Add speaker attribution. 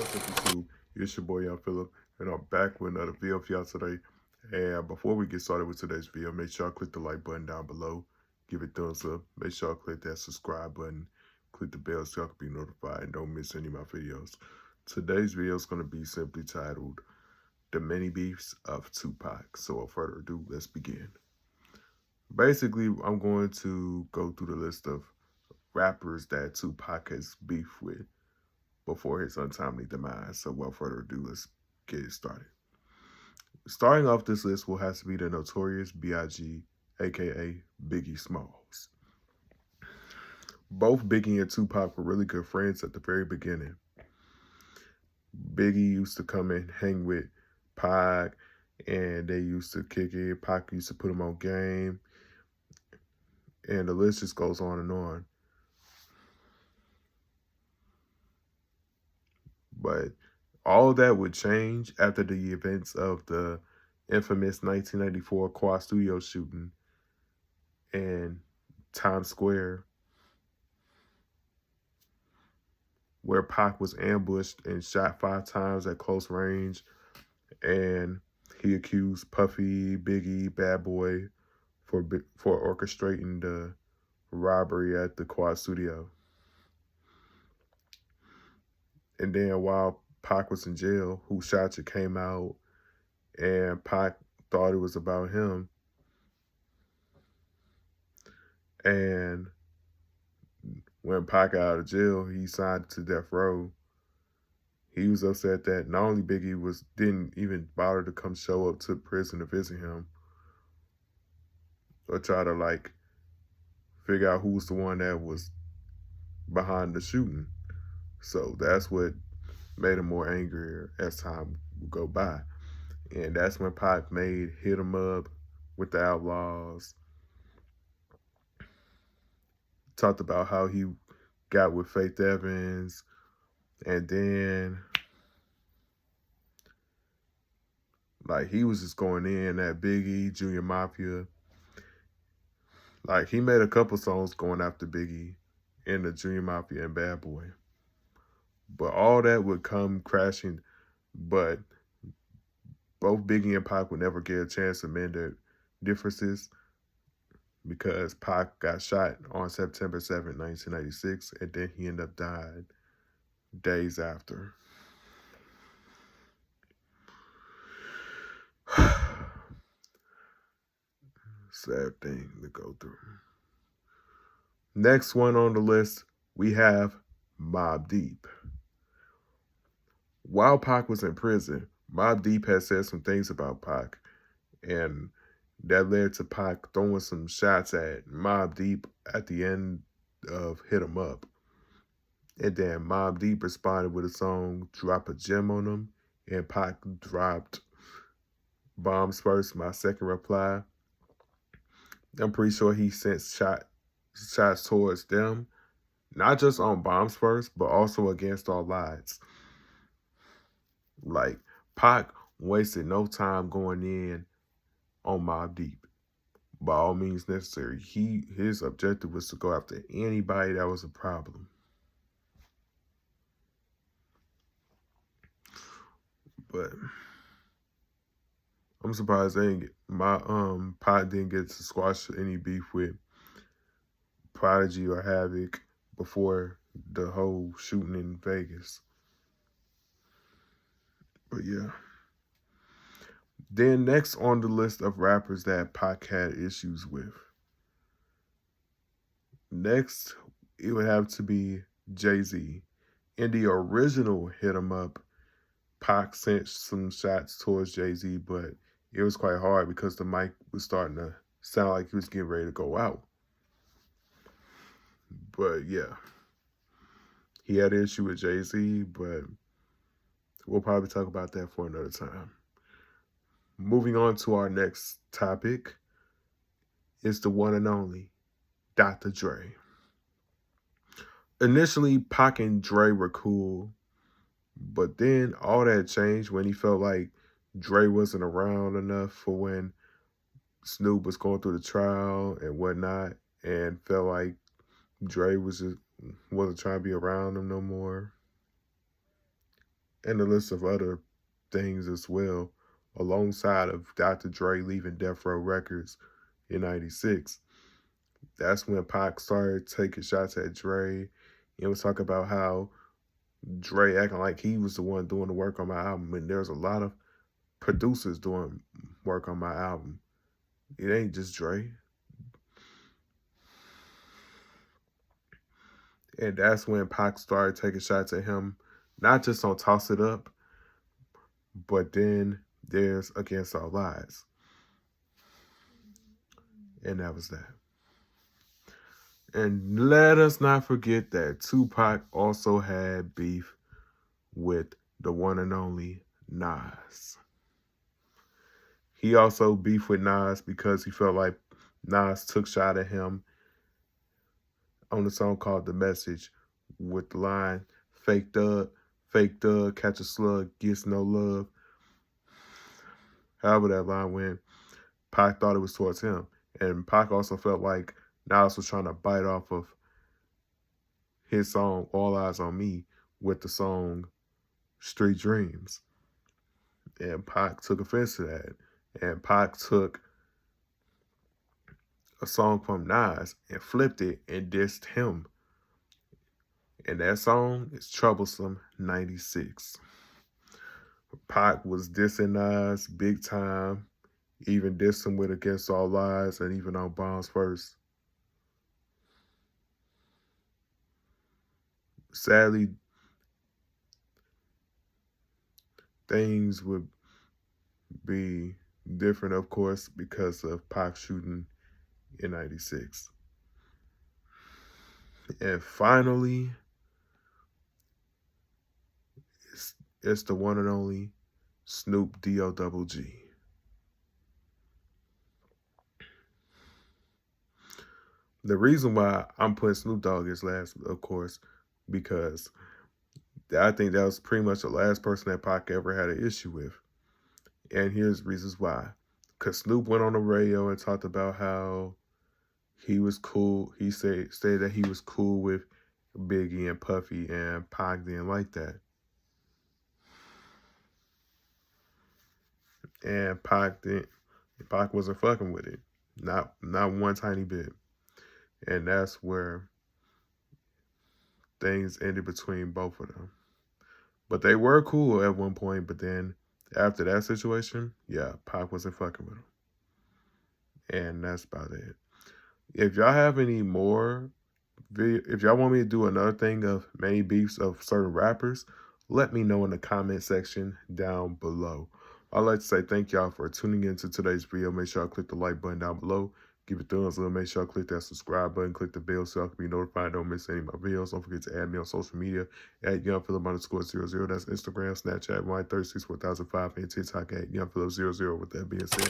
Speaker 1: YouTube. It's your boy Young Phillip, and I'm back with another video for y'all today. And before we get started with today's video, make sure y'all click the like button down below, give it thumbs up, make sure y'all click that subscribe button, click the bell so y'all can be notified and don't miss any of my videos. Today's video is going to be simply titled The Mini Beefs of Tupac. So without further ado, let's begin. Basically, I'm going to go through the list of rappers that Tupac has beef with before his untimely demise. So without further ado, let's get it started. Starting off this list will have to be the Notorious B.I.G., aka Biggie Smalls. Both Biggie and Tupac were really good friends at the very beginning. Biggie used to come and hang with Pac, and they used to kick it. Pac used to put him on game, and the list just goes on and on. But all that would change after the events of the infamous 1994 Quad Studio shooting in Times Square, where Pac was ambushed and shot 5 times at close range, and he accused Puffy, Biggie, Bad Boy for orchestrating the robbery at the Quad Studio. And then while Pac was in jail, Who Shot You came out, and Pac thought it was about him. And when Pac got out of jail, he signed to Death Row. He was upset that not only Biggie didn't even bother to come show up to prison to visit him or try to figure out who was the one that was behind the shooting. So that's what made him more angrier as time would go by. And that's when Pac made Hit 'Em Up with the Outlaws. Talked about how he got with Faith Evans, and then he was just going in at Biggie, Junior Mafia. He made a couple songs going after Biggie and the Junior Mafia and Bad Boy. But all that would come crashing. But both Biggie and Pac would never get a chance to mend their differences because Pac got shot on September 7th, 1996, and then he ended up dying days after. Sad thing to go through. Next one on the list, we have Mobb Deep. While Pac was in prison, Mobb Deep had said some things about Pac, and that led to Pac throwing some shots at Mobb Deep at the end of Hit 'Em Up. And then Mobb Deep responded with a song, Drop a Gem on Him, and Pac dropped Bombs First, My Second Reply. I'm pretty sure he sent shots towards them, not just on Bombs First, but also Against All Odds. Pac wasted no time going in on Mobb Deep. By all means necessary. His objective was to go after anybody that was a problem. But I'm surprised Pac didn't get to squash any beef with Prodigy or Havoc before the whole shooting in Vegas. But yeah. Then next on the list of rappers that Pac had issues with. Next, it would have to be Jay-Z. In the original Hit 'Em Up, Pac sent some shots towards Jay-Z, but it was quite hard because the mic was starting to sound like he was getting ready to go out. But yeah, he had an issue with Jay-Z, but we'll probably talk about that for another time. Moving on to our next topic is the one and only Dr. Dre. Initially, Pac and Dre were cool, but then all that changed when he felt like Dre wasn't around enough for when Snoop was going through the trial and whatnot, and felt like Dre wasn't trying to be around him no more. and a list of other things as well, alongside of Dr. Dre leaving Death Row Records in '96. That's when Pac started taking shots at Dre and was talking about how Dre acting like he was the one doing the work on my album, and there's a lot of producers doing work on my album. It ain't just Dre. And that's when Pac started taking shots at him, not just on Toss It Up, but then there's Against All Lies. And that was that. And let us not forget that Tupac also had beef with the one and only Nas. He also beefed with Nas because he felt like Nas took shot at him on the song called The Message with the line, fake thug, catch a slug, gets no love. However that line went, Pac thought it was towards him. And Pac also felt like Nas was trying to bite off of his song, All Eyes on Me, with the song Street Dreams. And Pac took offense to that. And Pac took a song from Nas and flipped it and dissed him. And that song is Troublesome 96. Pac was dissing Nas big time, even dissed him with Against All Lies and even on Bombs First. Sadly, things would be different, of course, because of Pac shooting in '96. And finally, it's the one and only Snoop D-O-double-G. The reason why I'm putting Snoop Dogg as last, of course, because I think that was pretty much the last person that Pac ever had an issue with. And here's reasons why. Because Snoop went on the radio and talked about how he was cool. He said that he was cool with Biggie and Puffy, and Pac didn't like that. And Pac wasn't fucking with it. Not one tiny bit. And that's where things ended between both of them. But they were cool at one point, but then after that situation, yeah, Pac wasn't fucking with him. And that's about it. If y'all have any more if y'all want me to do another thing of many beefs of certain rappers, let me know in the comment section down below. I'd like to say thank y'all for tuning into today's video. Make sure y'all click the like button down below. Give it a thumbs up. Make sure y'all click that subscribe button. Click the bell so y'all can be notified. Don't miss any of my videos. Don't forget to add me on social media at YoungPhilip_00. That's Instagram, Snapchat, Y364005, and TikTok at YoungPhilip00. With that being said,